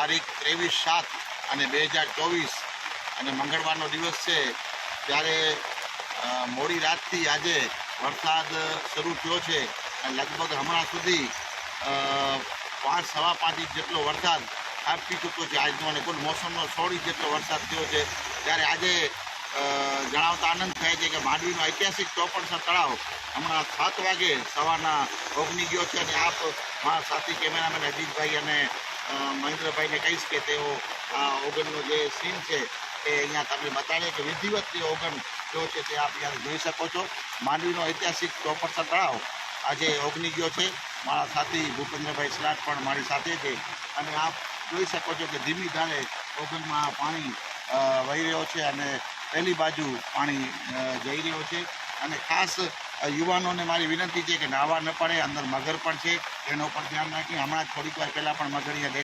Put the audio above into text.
તારીખ 23/7 અને 2024 અને મંગળવારનો દિવસ છે ત્યારે મોડી રાતથી આજે વરસાદ શરૂ થયો છે અને લગભગ હમણાં સુધી 5-5.5 ઇંચ જેટલો વરસાદ ખાબકી ચૂક્યો છે આજનો અને કુલ મોસમનો 16 ઇંચ જેટલો વરસાદ થયો છે. ત્યારે આજે જણાવતા આનંદ થાય છે કે માંડવીનો ઐતિહાસિક ચોપડસર તળાવ હમણાં 7 વાગે સવારના ઓગની ગયો છે અને આપ મારા સાથી કેમેરામેન અજીતભાઈ અને મહેન્દ્રભાઈને કહીશ કે તેઓ આ ઓગનનો જે સીન છે એ અહીંયા તમને બતાડે કે વિધિવત જે ઓગન જો છે તે આપ અહીંયા જોઈ શકો છો. માંડવીનો ઐતિહાસિક ચોપડસર તળાવ આજે ઓગની ગયો છે. મારા સાથી ભૂપેન્દ્રભાઈ સ્લાટ પણ મારી સાથે છે અને આપ જોઈ શકો છો કે ધીમી ધારે ઓગનમાં પાણી વહી રહ્યો છે અને પહેલી બાજુ પાણી જઈ રહ્યો છે. અને ખાસ યુવાનોને મારી વિનંતી છે કે નાહવા ન પડે, અંદર મગર પણ છે એનો પણ ધ્યાન રાખી. હમણાં થોડીક વાર પહેલાં પણ મગર અહીંયા